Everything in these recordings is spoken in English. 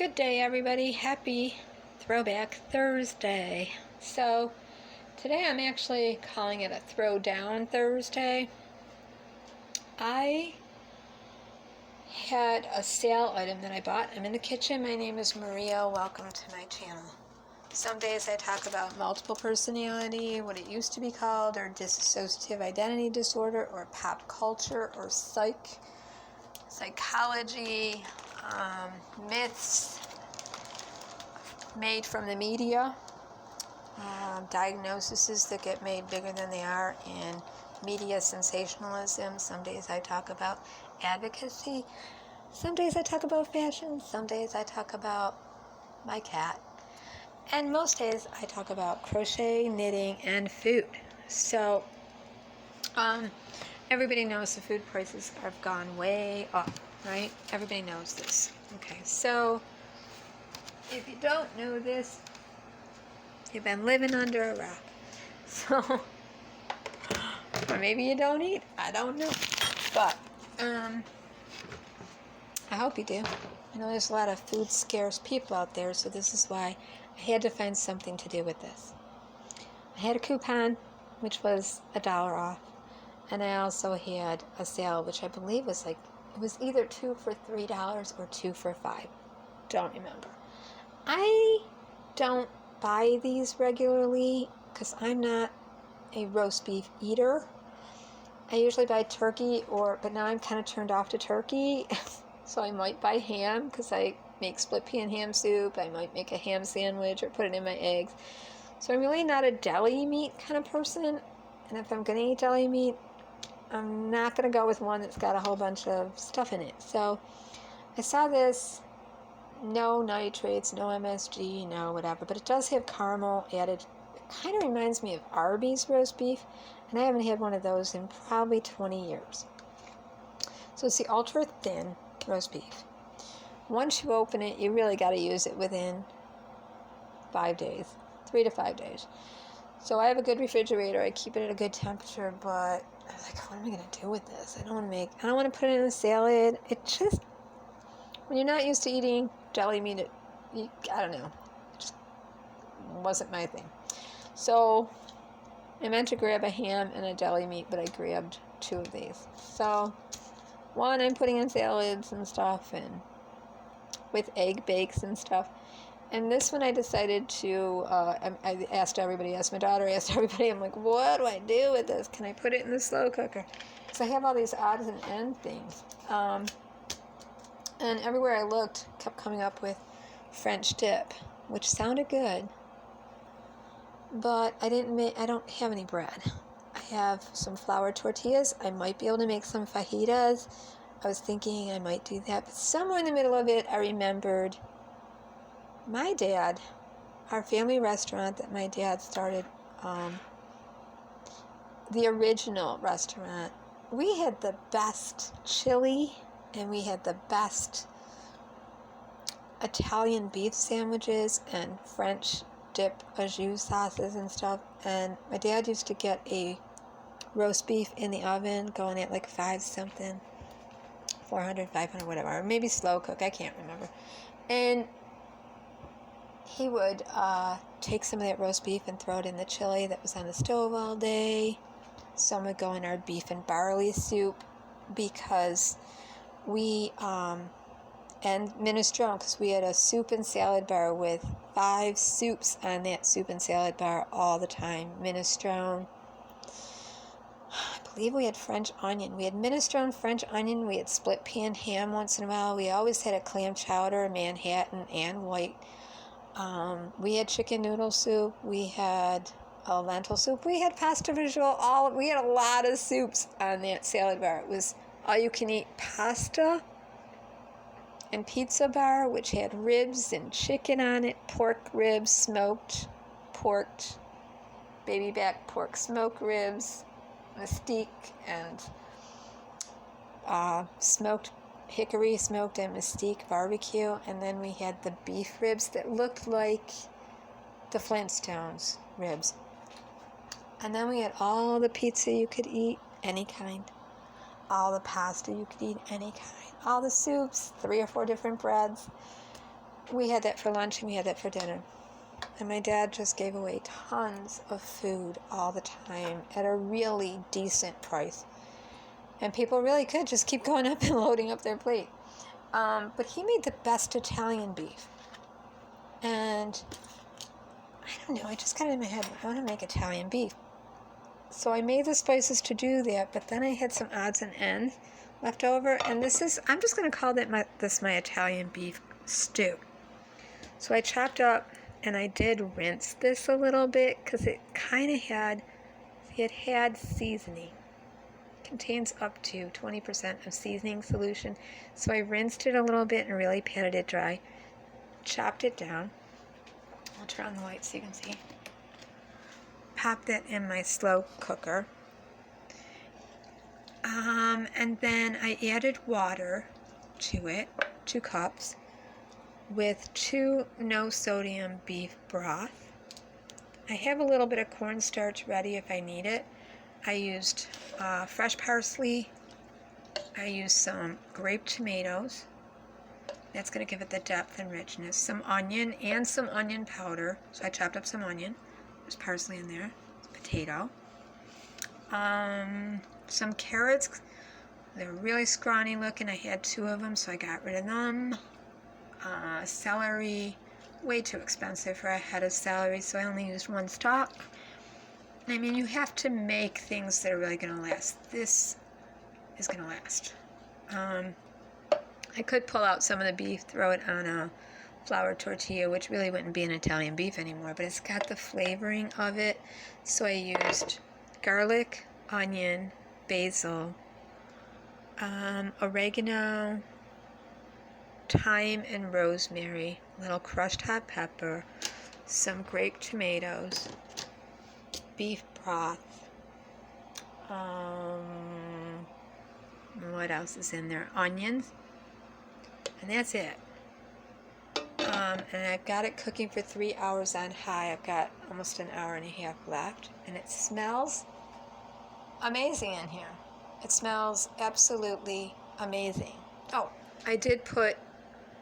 Good day, everybody. Happy Throwback Thursday. So today I'm actually calling it a Throwdown Thursday. I had a sale item that I bought. I'm in the kitchen. My name is Maria. Welcome to my channel. Some days I talk about multiple personality, what it used to be called, or dissociative identity disorder, or pop culture, or psychology, myths made from the media, diagnoses that get made bigger than they are, and media sensationalism. Some days I talk about advocacy. Some days I talk about fashion. Some days I talk about my cat. And most days I talk about crochet, knitting, and food. So, everybody knows the food prices have gone way up, right? Everybody knows this. Okay, so if you don't know this, you've been living under a rock. So, or maybe you don't eat. I don't know. But, I hope you do. I know there's a lot of food scarce people out there, so this is why I had to find something to do with this. I had a coupon, which was $1 off, and I also had a sale, which I believe was it was either 2 for $3 or 2 for $5. Don't remember. I don't buy these regularly because I'm not a roast beef eater. I usually buy turkey, but now I'm kind of turned off to turkey, so I might buy ham because I make split pea and ham soup. I might make a ham sandwich or put it in my eggs. So I'm really not a deli meat kind of person, and if I'm going to eat deli meat, I'm not going to go with one that's got a whole bunch of stuff in it. So I saw this, no nitrates, no MSG, no whatever, but it does have caramel added. It kind of reminds me of Arby's roast beef, and I haven't had one of those in probably 20 years. So it's the ultra thin roast beef. Once you open it, you really got to use it within 5 days, 3 to 5 days. So I have a good refrigerator. I keep it at a good temperature, but I was like, what am I going to do with this? I don't want to put it in a salad. It just, when you're not used to eating deli meat, I don't know. It just wasn't my thing. So I meant to grab a ham and a deli meat, but I grabbed 2 of these. So one I'm putting in salads and stuff, and with egg bakes and stuff. And this one I decided to, I asked everybody, asked my daughter, asked everybody, I'm like, what do I do with this? Can I put it in the slow cooker? Because I have all these odds and end things. And everywhere I looked, kept coming up with French dip, which sounded good. But I don't have any bread. I have some flour tortillas. I might be able to make some fajitas. I was thinking I might do that, but somewhere in the middle of it, I remembered my dad, our family restaurant that my dad started, the original restaurant. We had the best chili, and we had the best Italian beef sandwiches and French dip au jus sauces and stuff. And my dad used to get a roast beef in the oven going at like 5-something. 400, 500, whatever, or maybe slow cook, I can't remember. And he would take some of that roast beef and throw it in the chili that was on the stove all day. Some would go in our beef and barley soup, because and minestrone, because we had a soup and salad bar with 5 soups on that soup and salad bar all the time. Minestrone, I believe we had French onion. We had minestrone, French onion. We had split pea and ham once in a while. We always had a clam chowder, Manhattan, and white. We had chicken noodle soup. We had a lentil soup. We had pasta visual. We had a lot of soups on that salad bar. It was all-you-can-eat pasta and pizza bar, which had ribs and chicken on it, pork ribs, smoked, porked, baby back pork smoke ribs, mesquite, and smoked hickory, smoked and mesquite barbecue. And then we had the beef ribs that looked like the Flintstones ribs. And then we had all the pizza you could eat, any kind. All the pasta you could eat, any kind. All the soups, 3 or 4 different breads. we had that for lunch and we had that for dinner. And my dad just gave away tons of food all the time at a really decent price. And people really could just keep going up and loading up their plate. But he made the best Italian beef. And I don't know, I just got it in my head, I want to make Italian beef. So I made the spices to do that, but then I had some odds and ends left over. And this is, I'm just going to call this my Italian beef stew. So I chopped up, and I did rinse this a little bit because it kind of had seasoning. It contains up to 20% of seasoning solution. So I rinsed it a little bit and really patted it dry. Chopped it down. I'll turn on the light so you can see. Popped it in my slow cooker. And then I added water to it, 2 cups, with 2 no sodium beef broth. I have a little bit of cornstarch ready if I need it. I used fresh parsley. I used some grape tomatoes. That's going to give it the depth and richness. Some onion and some onion powder. So I chopped up some onion. There's parsley in there. Potato. Some carrots. They're really scrawny looking. I had 2 of them, so I got rid of them. Celery. Way too expensive for a head of celery, so I only used 1 stalk. I mean, you have to make things that are really going to last. This is going to last. I could pull out some of the beef, throw it on a flour tortilla, which really wouldn't be an Italian beef anymore, but it's got the flavoring of it. So I used garlic, onion, basil, oregano, thyme and rosemary, a little crushed hot pepper, some grape tomatoes, beef broth, what else is in there? Onions, and that's it. And I've got it cooking for 3 hours on high. I've got almost an hour and a half left, and it smells amazing in here. It smells absolutely amazing. Oh, I did put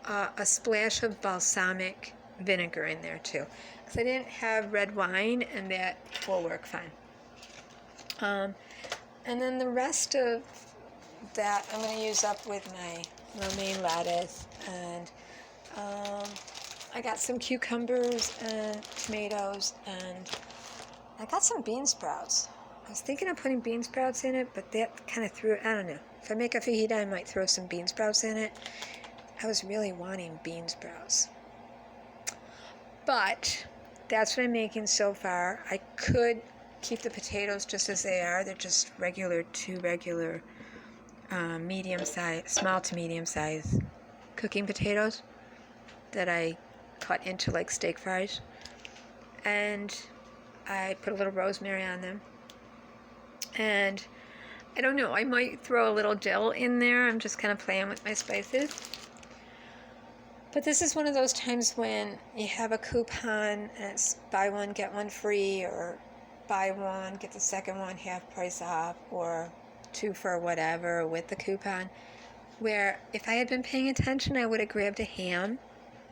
a splash of balsamic vinegar in there too, because I didn't have red wine, and that will work fine. And then the rest of that I'm going to use up with my romaine lettuce, and I got some cucumbers and tomatoes, and I got some bean sprouts. I was thinking of putting bean sprouts in it, but that kind of threw it. I don't know. If I make a fajita, I might throw some bean sprouts in it. I was really wanting bean sprouts. But that's what I'm making so far. I could keep the potatoes just as they are. They're just two regular medium size, small to medium size cooking potatoes that I cut into like steak fries. And I put a little rosemary on them. And I don't know, I might throw a little dill in there. I'm just kind of playing with my spices. But this is one of those times when you have a coupon and it's buy one, get one free, or buy one, get the second one half price off, or 2 for whatever with the coupon, where if I had been paying attention, I would have grabbed a ham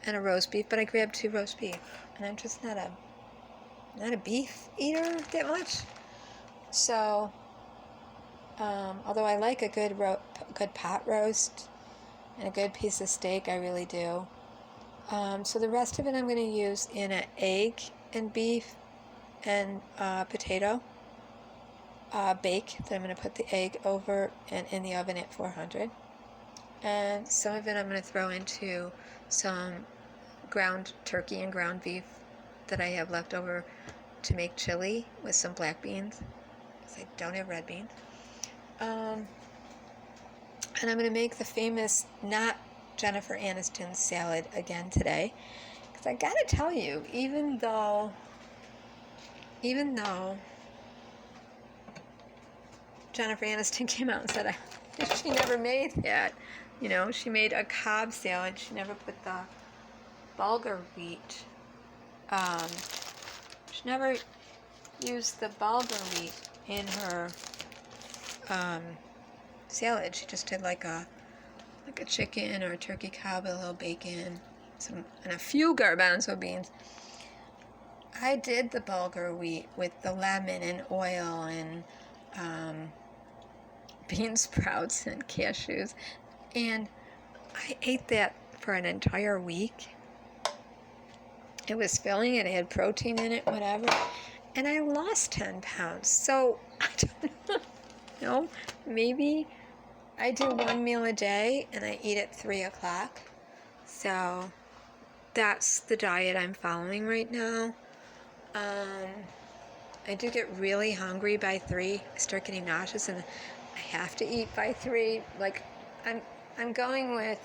and a roast beef, but I grabbed 2 roast beef, and I'm just not a beef eater that much. So, although I like a good pot roast and a good piece of steak, I really do. So the rest of it I'm going to use in an egg and beef and potato bake. Then I'm going to put the egg over and in the oven at 400. And some of it I'm going to throw into some ground turkey and ground beef that I have left over to make chili with some black beans, because I don't have red beans. And I'm going to make the famous not Jennifer Aniston salad again today, because I got to tell you, even though Jennifer Aniston came out and said she never made that, she made a Cobb salad. She never put the bulgur wheat. She never used the bulgur wheat in her salad. She just did like a chicken or a turkey Cobb with a little bacon, and a few garbanzo beans. I did the bulgur wheat with the lemon and oil and bean sprouts and cashews, and I ate that for an entire week. It was filling, it had protein in it, whatever, and I lost 10 pounds. So I don't know, maybe I do one meal a day and I eat at 3 o'clock. So that's the diet I'm following right now. I do get really hungry by 3. I start getting nauseous and I have to eat by 3. Like, I'm going with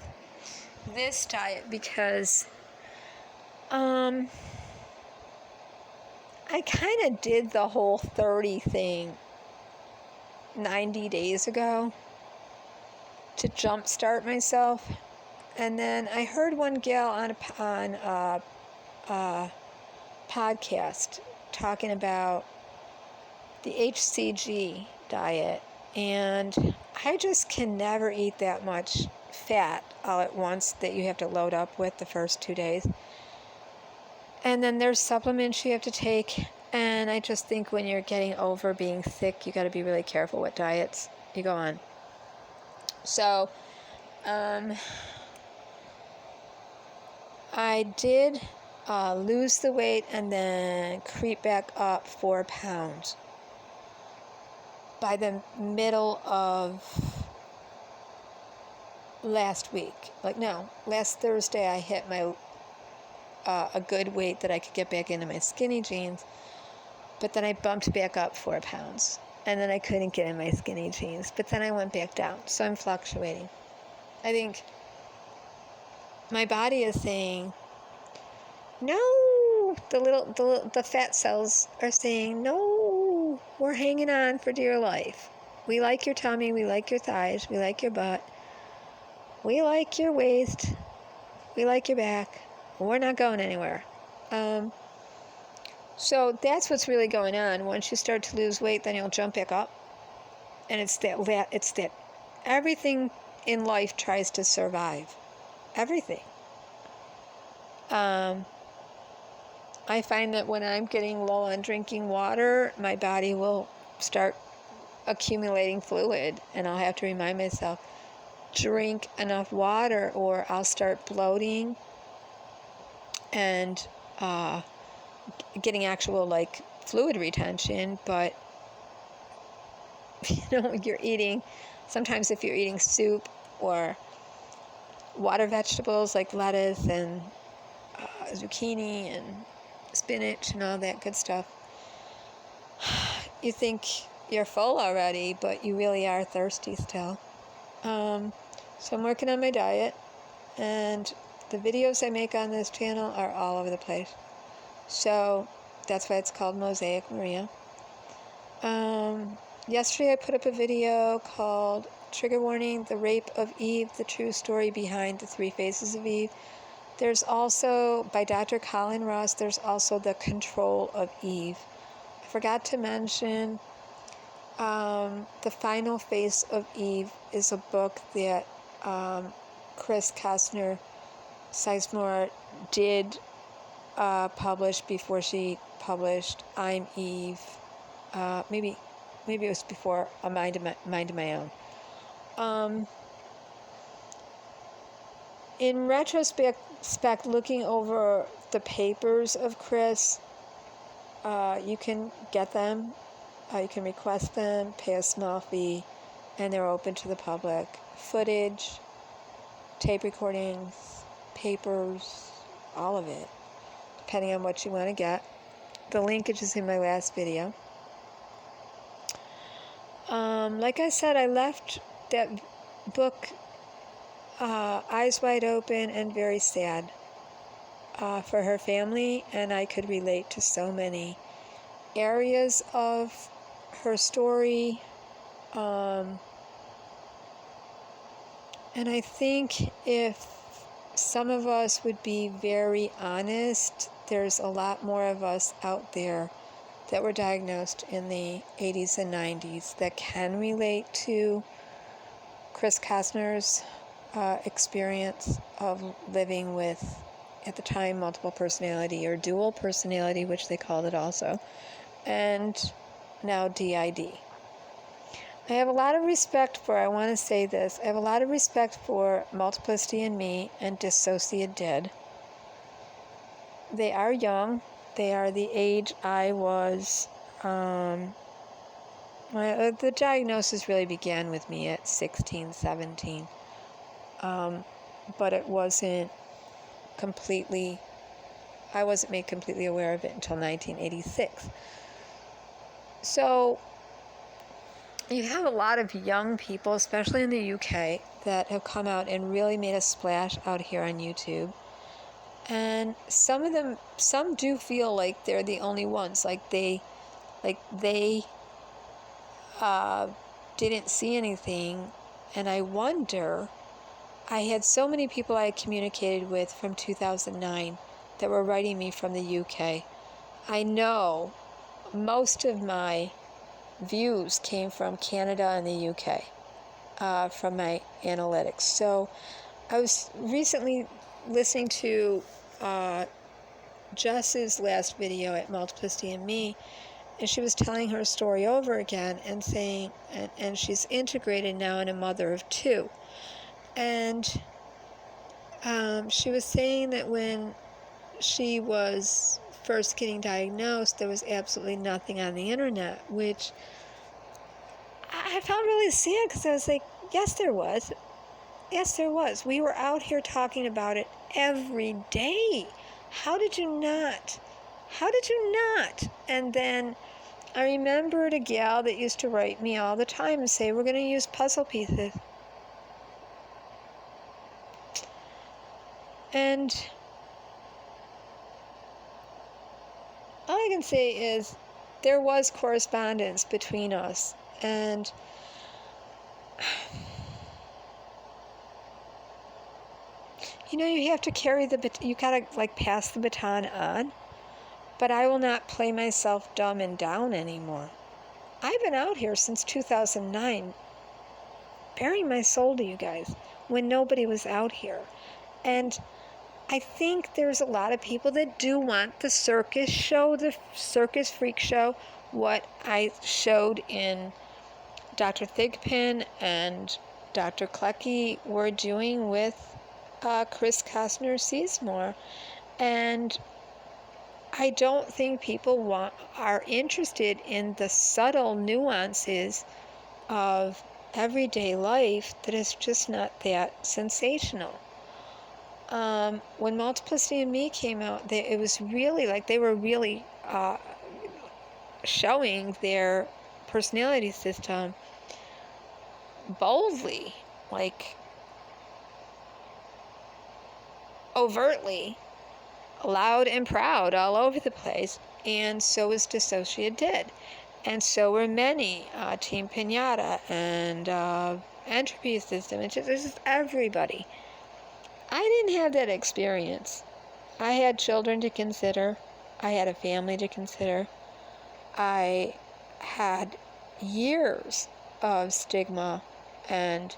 this diet because I kind of did the whole 30 thing 90 days ago to jumpstart myself. And then I heard one gal on a podcast talking about the HCG diet, and I just can never eat that much fat all at once that you have to load up with the first 2 days. And then there's supplements you have to take, and I just think when you're getting over being sick, you got to be really careful what diets you go on. So I did lose the weight and then creep back up 4 pounds by the middle of last week. Last Thursday I hit my a good weight that I could get back into my skinny jeans, but then I bumped back up 4 pounds, and then I couldn't get in my skinny jeans, but then I went back down. So I'm fluctuating. I think my body is saying no. The fat cells are saying no. We're hanging on for dear life. We like your tummy. We like your thighs. We like your butt. We like your waist. We like your back. We're not going anywhere. So that's what's really going on. Once you start to lose weight, then you'll jump back up. And it's that everything in life tries to survive. Everything. I find that when I'm getting low on drinking water, my body will start accumulating fluid, and I'll have to remind myself, drink enough water, or I'll start bloating and getting actual fluid retention. But you're eating, sometimes if you're eating soup or water vegetables like lettuce and zucchini and spinach and all that good stuff, you think you're full already, but you really are thirsty still. So I'm working on my diet, and the videos I make on this channel are all over the place. So that's why it's called Mosaic Maria. Yesterday I put up a video called Trigger Warning, The Rape of Eve, The True Story Behind the 3 Faces of Eve. There's also, by Dr. Colin Ross, there's also The Control of Eve. I forgot to mention, The Final Face of Eve is a book that Chris Kastner Sizemore did publish before she published I'm Eve. Maybe it was before A Mind of My Own. In retrospect, looking over the papers of Chris, you can get them, you can request them, pay a small fee, and they're open to the public. Footage, tape recordings, papers, all of it, depending on what you want to get. The linkage is in my last video. Like I said, I left that book eyes wide open and very sad for her family, and I could relate to so many areas of her story. And I think if some of us would be very honest, there's a lot more of us out there that were diagnosed in the 80s and 90s that can relate to Chris Kastner's experience of living with at the time, multiple personality or dual personality, which they called it also, and now DID. I have a lot of respect for, I want to say this, I have a lot of respect for Multiplicity in Me and Dissociative Did. They are young. They are the age I was, the diagnosis really began with me at 16, 17. But it wasn't completely, I wasn't made completely aware of it until 1986. So, you have a lot of young people, especially in the UK, that have come out and really made a splash out here on YouTube. And some of them, some do feel like they're the only ones, like they didn't see anything. And I wonder, I had so many people I communicated with from 2009 that were writing me from the UK. I know most of my views came from Canada and the UK, from my analytics. So I was recently listening to Jess's last video at Multiplicity in Me, and she was telling her story over again and saying, and she's integrated now and a mother of 2. And she was saying that when she was first getting diagnosed, there was absolutely nothing on the internet, which I felt really sad, because I was like, yes, there was. Yes, there was. We were out here talking about it every day. How did you not? How did you not? And then I remembered a gal that used to write me all the time and say, we're going to use puzzle pieces. And all I can say is there was correspondence between us. And you know, you have to carry you gotta pass the baton on. But I will not play myself dumb and down anymore. I've been out here since 2009, bearing my soul to you guys, when nobody was out here. And I think there's a lot of people that do want the circus show, the circus freak show, what I showed in Dr. Thigpen and Dr. Klecky were doing with Chris Costner-Sizemore. And I don't think people are interested in the subtle nuances of everyday life that is just not that sensational. When Multiplicity in Me came out, it was really like they were really showing their personality system boldly, like overtly, loud and proud all over the place. And so was Dissociative Did. And so were many, Team Pinata and Entropy System. It's just everybody. I didn't have that experience. I had children to consider. I had a family to consider. I had years of stigma and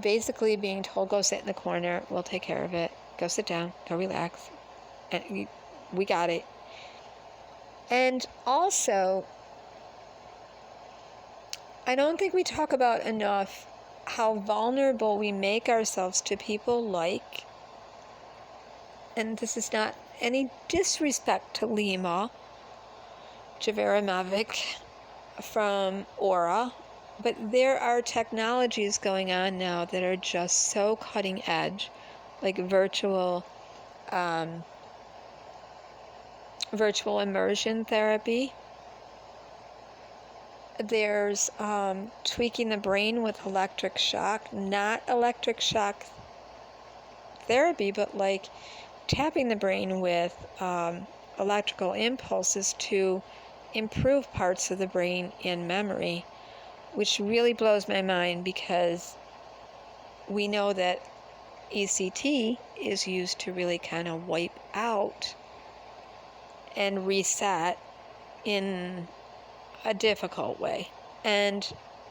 basically being told, go sit in the corner, we'll take care of it. Go sit down, go relax, and we got it. And also, I don't think we talk about enough how vulnerable we make ourselves to people like, and this is not any disrespect to Lima Javeramovic from Aura, but there are technologies going on now that are just so cutting edge, like virtual immersion therapy. There's tweaking the brain with electric shock, not electric shock therapy, but like tapping the brain with electrical impulses to improve parts of the brain in memory, which really blows my mind, because we know that ECT is used to really kind of wipe out and reset in a difficult way. And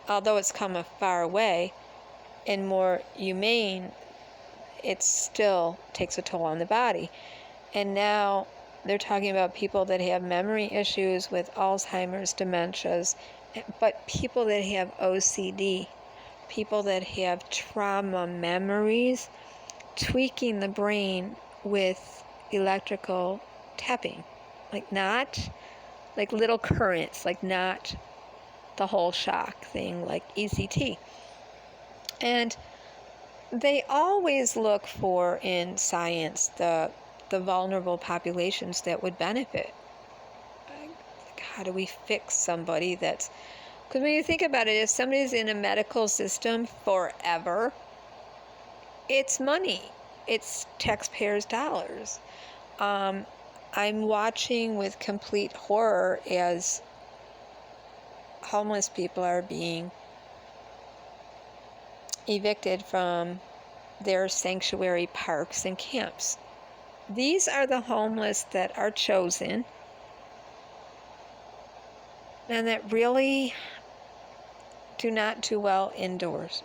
although it's come a far way and more humane, it still takes a toll on the body. And now they're talking about people that have memory issues with Alzheimer's, dementias, but people that have OCD, people that have trauma memories, tweaking the brain with electrical tapping, like not like little currents, like not the whole shock thing like ECT. And they always look for in science the vulnerable populations that would benefit. Like, how do we fix somebody that's, because when you think about it, if somebody's in a medical system forever, it's money, it's taxpayers' dollars. I'm watching with complete horror as homeless people are being evicted from their sanctuary parks and camps. These are the homeless that are chosen and that really do not do well indoors.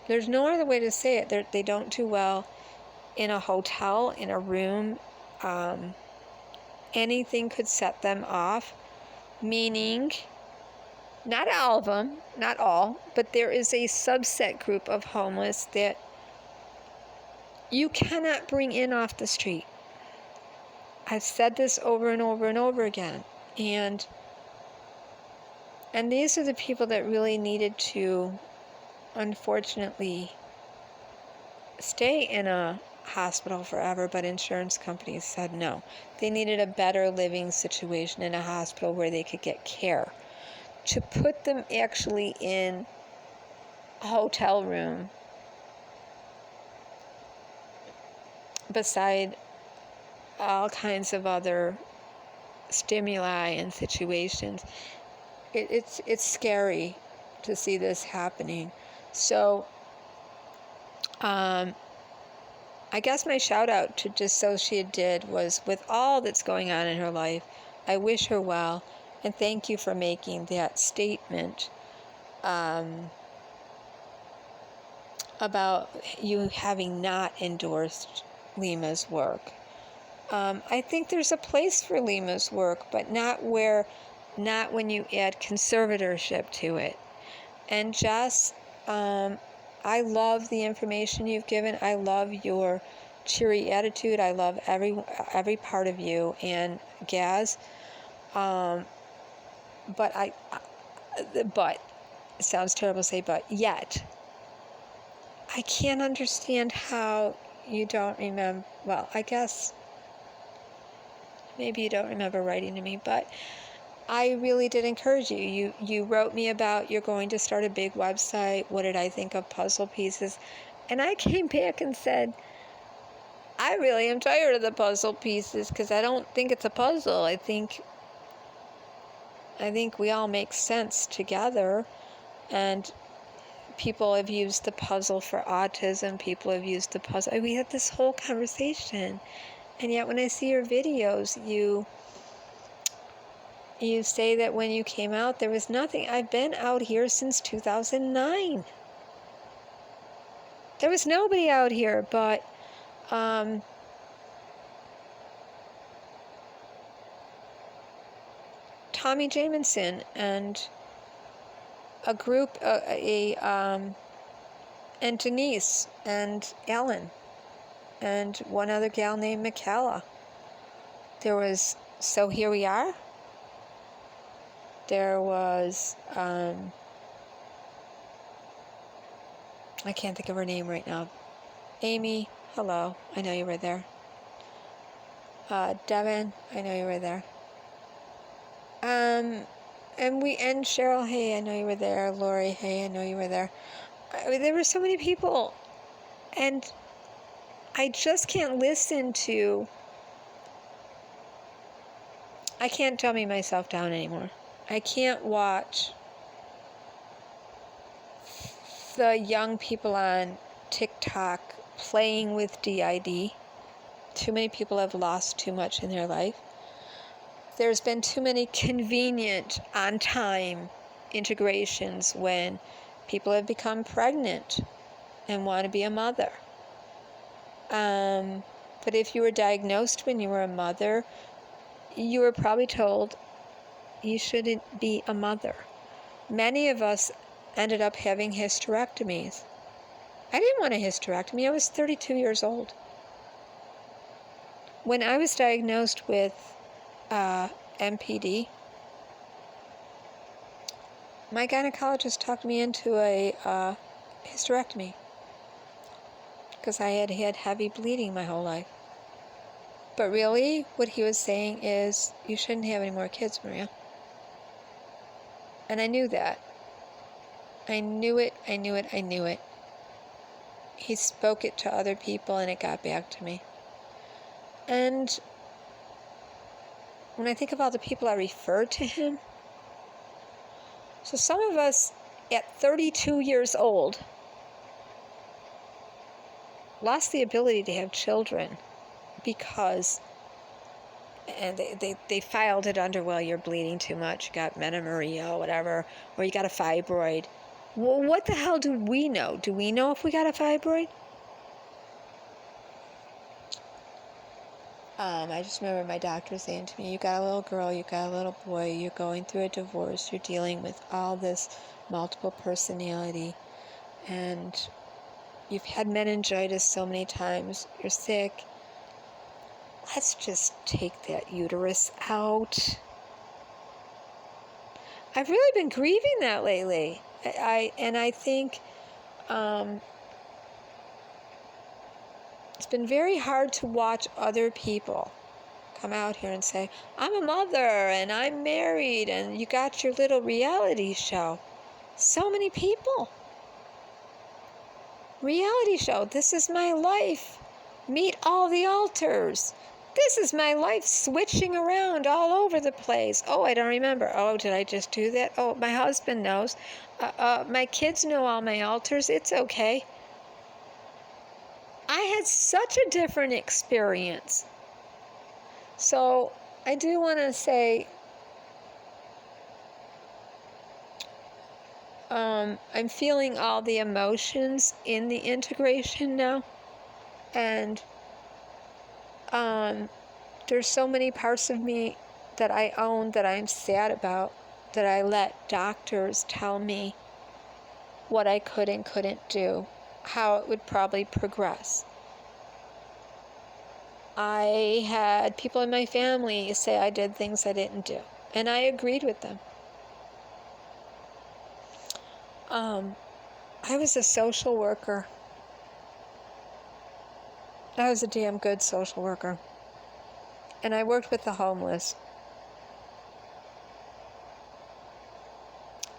There's no other way to say it. They don't do well in a hotel, in a room. Anything could set them off, meaning not all of them, not all, but there is a subset group of homeless that you cannot bring in off the street. I've said this over and over and over again. And these are the people that really needed to, unfortunately, stay in a hospital forever, but insurance companies said no. They needed a better living situation in a hospital where they could get care. To put them actually in a hotel room beside all kinds of other stimuli and situations, it's scary to see this happening. So I guess my shout out to Dissociative Did was, with all that's going on in her life, I wish her well, and thank you for making that statement about you having not endorsed Lima's work. I think there's a place for Lima's work, but not when you add conservatorship to it. And Jess, I love the information you've given. I love your cheery attitude. I love every part of you. And Gaz, but it sounds terrible to say, but yet, I can't understand how you don't remember. Well, I guess maybe you don't remember writing to me, but I really did encourage you. You wrote me about you're going to start a big website. What did I think of puzzle pieces? And I came back and said, I really am tired of the puzzle pieces because I don't think it's a puzzle. I think we all make sense together. And people have used the puzzle for autism. People have used the puzzle. We had this whole conversation. And yet when I see your videos, you say that when you came out, there was nothing. I've been out here since 2009. There was nobody out here but Tommy Jamison and a group, and Denise and Ellen and one other gal named Michaela. There was So Here We Are. There was, I can't think of her name right now. Amy, hello, I know you were there. Devin, I know you were there. And Cheryl, hey, I know you were there. Lori, hey, I know you were there. There were so many people, and I just can't listen to, I can't dummy myself down anymore. I can't watch the young people on TikTok playing with DID. Too many people have lost too much in their life. There's been too many convenient, on-time integrations when people have become pregnant and want to be a mother. But if you were diagnosed when you were a mother, you were probably told you shouldn't be a mother. Many of us ended up having hysterectomies. I didn't want a hysterectomy. I was 32 years old. When I was diagnosed with MPD, my gynecologist talked me into a hysterectomy because I had had heavy bleeding my whole life. But really, what he was saying is, you shouldn't have any more kids, Maria. And I knew that. I knew it. He spoke it to other people, and it got back to me. And when I think of all the people I referred to him, so some of us at 32 years old lost the ability to have children because, and they filed it under, well, you're bleeding too much, you got menorrhea or whatever, or you got a fibroid. Well, what the hell do we know? Do we know if we got a fibroid? I just remember my doctor saying to me, you got a little girl, you got a little boy, you're going through a divorce, you're dealing with all this multiple personality, and you've had meningitis so many times, you're sick. Let's just take that uterus out. I've really been grieving that lately. I think it's been very hard to watch other people come out here and say, I'm a mother and I'm married and you got your little reality show. So many people. Reality show, this is my life. Meet all the alters. This is my life, switching around all over the place. Oh, I don't remember. Oh, did I just do that? Oh, my husband knows. My kids know all my alters. It's okay. I had such a different experience. So I do want to say, I'm feeling all the emotions in the integration now. And there's so many parts of me that I own that I'm sad about, that I let doctors tell me what I could and couldn't do, how it would probably progress. I had people in my family say I did things I didn't do, and I agreed with them. I was a social worker. I was a damn good social worker. And I worked with the homeless.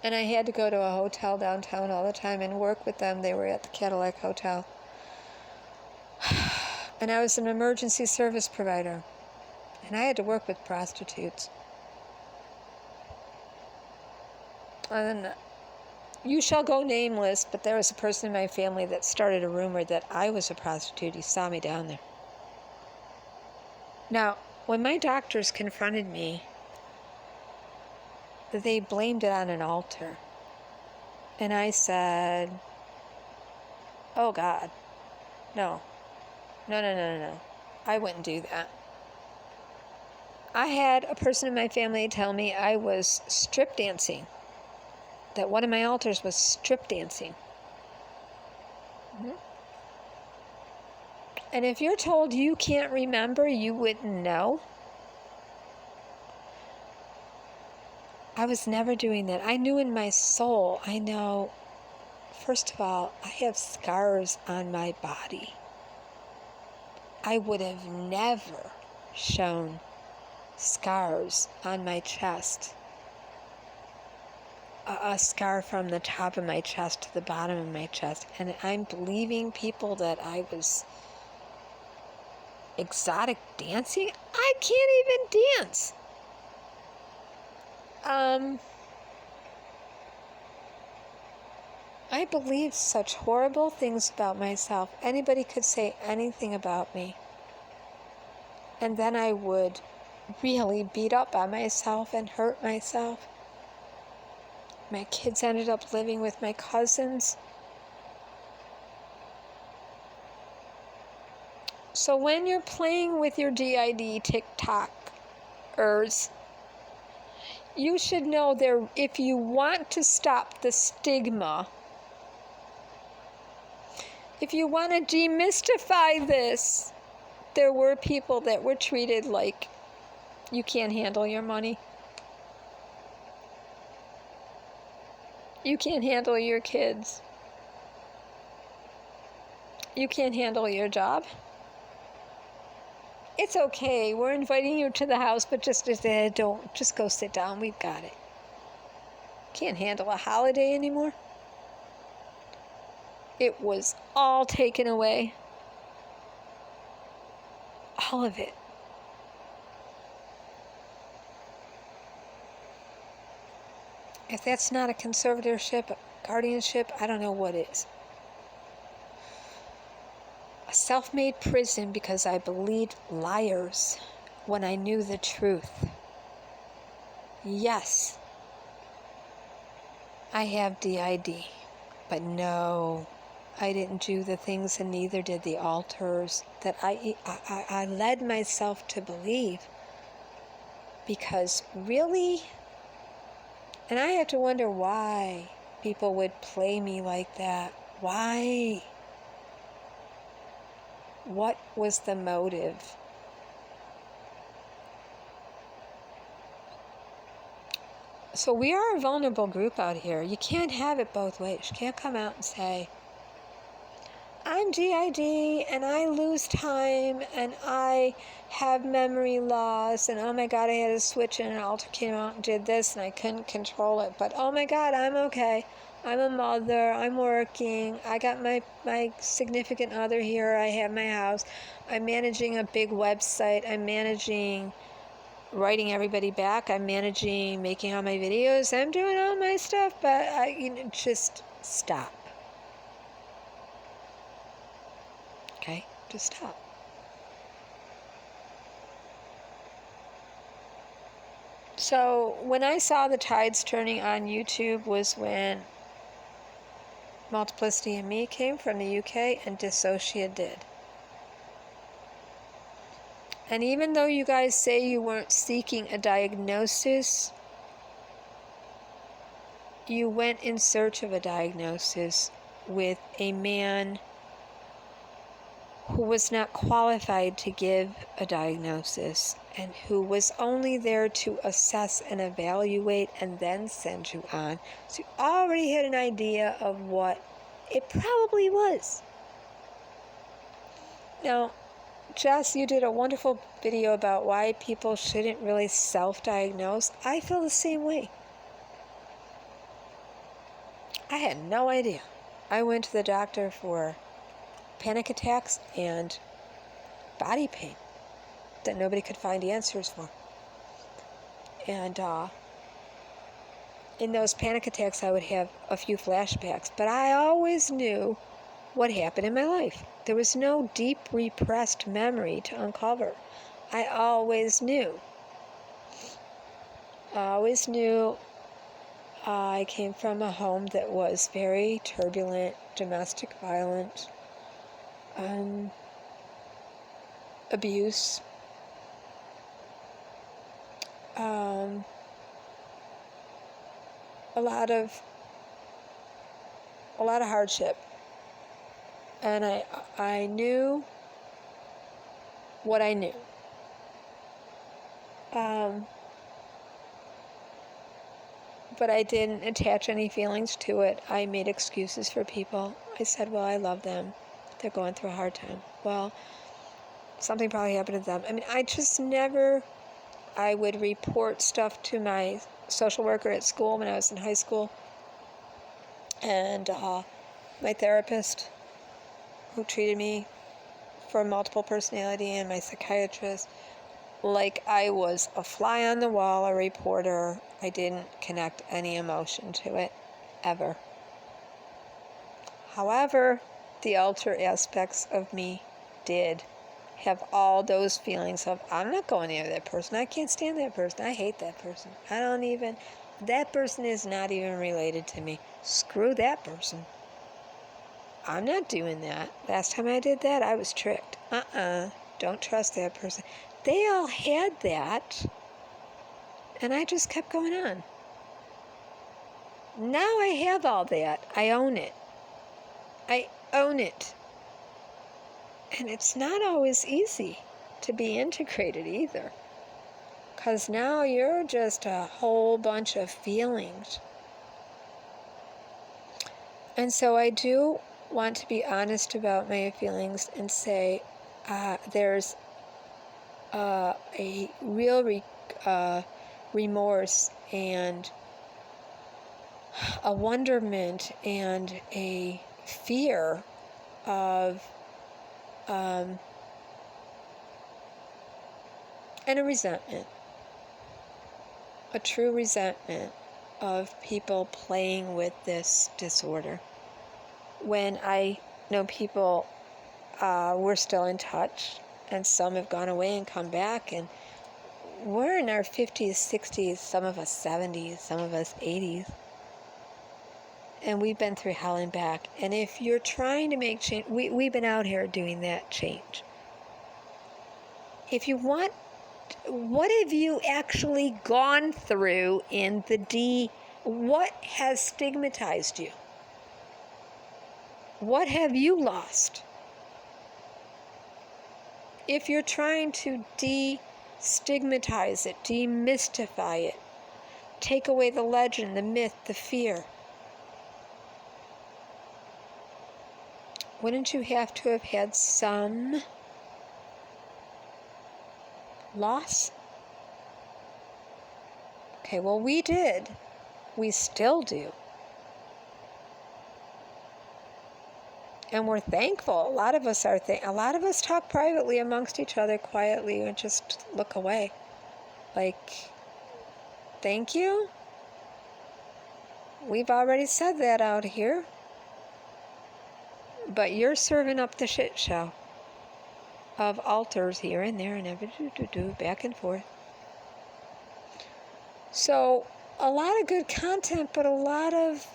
And I had to go to a hotel downtown all the time and work with them. They were at the Cadillac Hotel. And I was an emergency service provider. And I had to work with prostitutes. And you shall go nameless, but there was a person in my family that started a rumor that I was a prostitute. He saw me down there. Now, when my doctors confronted me, they blamed it on an altar. And I said, oh God, no. I wouldn't do that. I had a person in my family tell me I was strip dancing, that one of my altars was strip dancing. Mm-hmm. And if you're told you can't remember, you wouldn't know. I was never doing that. I knew in my soul, I know, first of all, I have scars on my body. I would have never shown scars on my chest. A scar from the top of my chest to the bottom of my chest. And I'm believing people that I was exotic dancing. I can't even dance. I believed such horrible things about myself. Anybody could say anything about me. And then I would really beat up on myself and hurt myself. My kids ended up living with my cousins. So when you're playing with your DID TikTokers, you should know there, if you want to stop the stigma, if you want to demystify this, there were people that were treated like you can't handle your money. You can't handle your kids. You can't handle your job. It's okay. We're inviting you to the house, but just don't. Just go sit down. We've got it. Can't handle a holiday anymore. It was all taken away. All of it. If that's not a conservatorship, a guardianship, I don't know what is. A self-made prison because I believed liars when I knew the truth. Yes, I have DID, but no, I didn't do the things, and neither did the alters that I led myself to believe. Because really, and I have to wonder why people would play me like that. Why? What was the motive? So we are a vulnerable group out here. You can't have it both ways. You can't come out and say, I'm DID and I lose time and I have memory loss and oh my God, I had a switch and an alter came out and did this and I couldn't control it. But oh my God, I'm okay. I'm a mother. I'm working. I got my significant other here. I have my house. I'm managing a big website. I'm managing writing everybody back. I'm managing making all my videos. I'm doing all my stuff, but just stop. Okay, just stop. So when I saw the tides turning on YouTube was when Multiplicity and Me came from the UK and Dissociative did. And even though you guys say you weren't seeking a diagnosis, you went in search of a diagnosis with a man who was not qualified to give a diagnosis and who was only there to assess and evaluate and then send you on. So you already had an idea of what it probably was. Now, Jess, you did a wonderful video about why people shouldn't really self-diagnose. I feel the same way. I had no idea. I went to the doctor for panic attacks and body pain that nobody could find answers for. And in those panic attacks, I would have a few flashbacks, but I always knew what happened in my life. There was no deep repressed memory to uncover. I always knew. I came from a home that was very turbulent, domestic violence, abuse, a lot of hardship, and I knew what I knew. But I didn't attach any feelings to it. I made excuses for people. I said, well, I love them. They're going through a hard time. Well, something probably happened to them. I mean, I would report stuff to my social worker at school when I was in high school. And my therapist who treated me for multiple personality and my psychiatrist, like I was a fly on the wall, a reporter. I didn't connect any emotion to it, ever. However, the alter aspects of me did have all those feelings of, I'm not going near that person. I can't stand that person. I hate that person. That person is not even related to me. Screw that person. I'm not doing that. Last time I did that, I was tricked. Don't trust that person. They all had that, and I just kept going on. Now I have all that. I own it. I own it. And it's not always easy to be integrated either, because now you're just a whole bunch of feelings. And so I do want to be honest about my feelings and say there's a real remorse and a wonderment and a fear of and a resentment, a true resentment of people playing with this disorder. When I know people we're still in touch, and some have gone away and come back, and we're in our 50s, 60s, some of us 70s, some of us 80s, and we've been through hell and back. And if you're trying to make change, we've been out here doing that change. If you want, what have you actually gone through in the what has stigmatized you? What have you lost? If you're trying to destigmatize it, demystify it, take away the legend, the myth, the fear, wouldn't you have to have had some loss? Okay, well, we did. We still do. And we're thankful. A lot of us are a lot of us talk privately amongst each other quietly and just look away. Like, thank you? We've already said that out here. But you're serving up the shit show of altars here and there and every back and forth. So, a lot of good content, but a lot of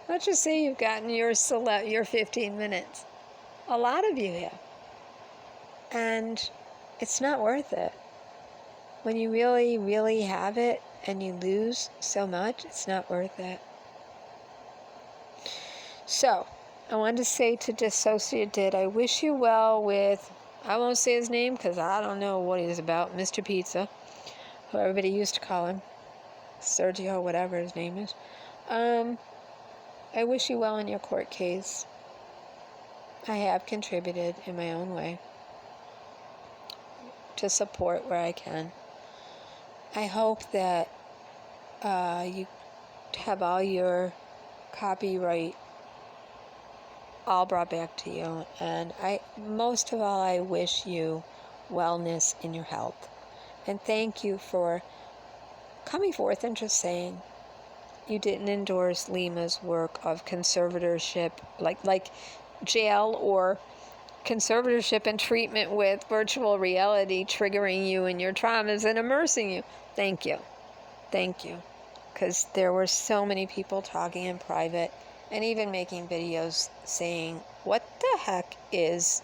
let's just say you've gotten your 15 minutes. A lot of you have. And it's not worth it. When you really, really have it and you lose so much, it's not worth it. So, I wanted to say to Dissociative DID, I wish you well with, I won't say his name because I don't know what he's about, Mr. Pizza, who everybody used to call him. Sergio, whatever his name is. I wish you well in your court case. I have contributed in my own way to support where I can. I hope that you have all your copyright all brought back to you. And most of all, I wish you wellness in your health. And thank you for coming forth and just saying you didn't endorse Lima's work of conservatorship, like jail or conservatorship and treatment with virtual reality triggering you in your traumas and immersing you. Thank you. Thank you. Because there were so many people talking in private and even making videos saying, what the heck is...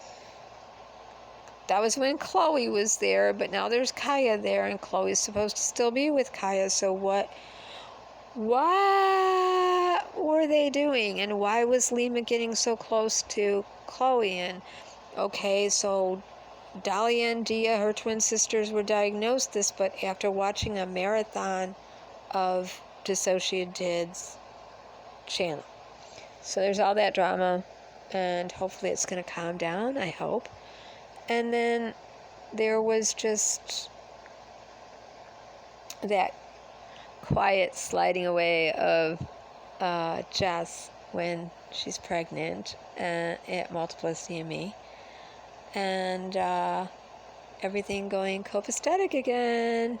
That was when Chloe was there, but now there's Kaya there, and Chloe's supposed to still be with Kaya, so what were they doing? And why was Lima getting so close to Chloe? And okay, so Dahlia and Dia, her twin sisters, were diagnosed this, but after watching a marathon of Dissociative DID's channel. So there's all that drama, and hopefully it's going to calm down, I hope. And then there was just that quiet sliding away of Jess when she's pregnant at Multiplicity and me. And everything going copacetic again,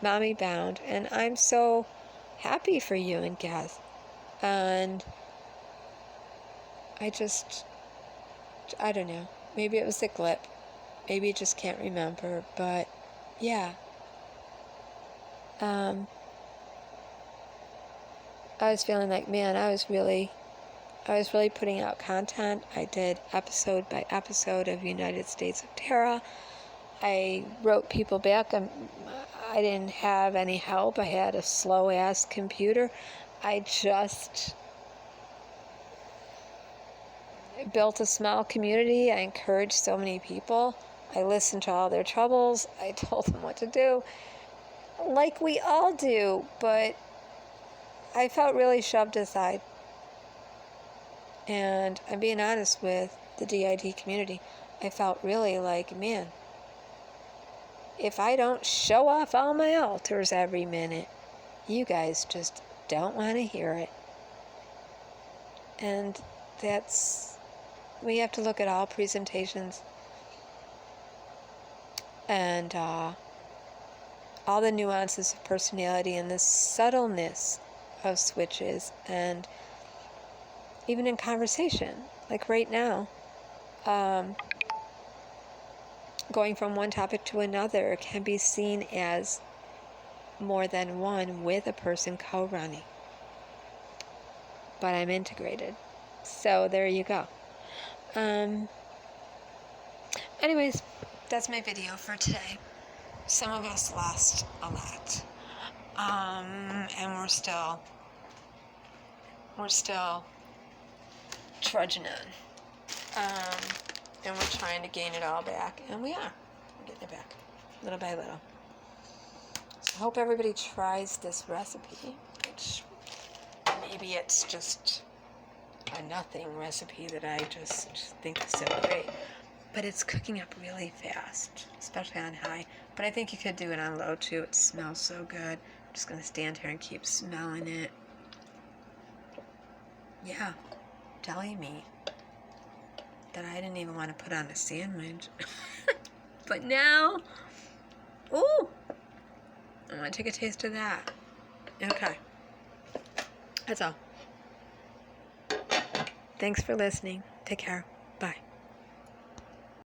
mommy bound. And I'm so happy for you and Gaz. And I don't know. Maybe it was a glip. Maybe you just can't remember. But, yeah. I was feeling like, man, I was really putting out content. I did episode by episode of United States of Terra. I wrote people back. I didn't have any help. I had a slow-ass computer. I just built a small community. I encouraged so many people. I listened to all their troubles. I told them what to do, like we all do, but I felt really shoved aside. And I'm being honest with the DID community. I felt really like, man, if I don't show off all my alters every minute, you guys just don't want to hear it. And we have to look at all presentations and all the nuances of personality and the subtleness of switches, and even in conversation, like right now, going from one topic to another can be seen as more than one with a person co-running. But I'm integrated. So there you go. Anyways, that's my video for today. Some of us lost a lot. And we're still trudging on. And we're trying to gain it all back. And we are. We're getting it back. Little by little. So I hope everybody tries this recipe. Which maybe it's just a nothing recipe that I just think is so great. But it's cooking up really fast. Especially on high. But I think you could do it on low too. It smells so good. I'm just going to stand here and keep smelling it. Yeah. Deli meat that I didn't even want to put on a sandwich. But now, ooh, I want to take a taste of that. Okay. That's all. Thanks for listening. Take care. Bye.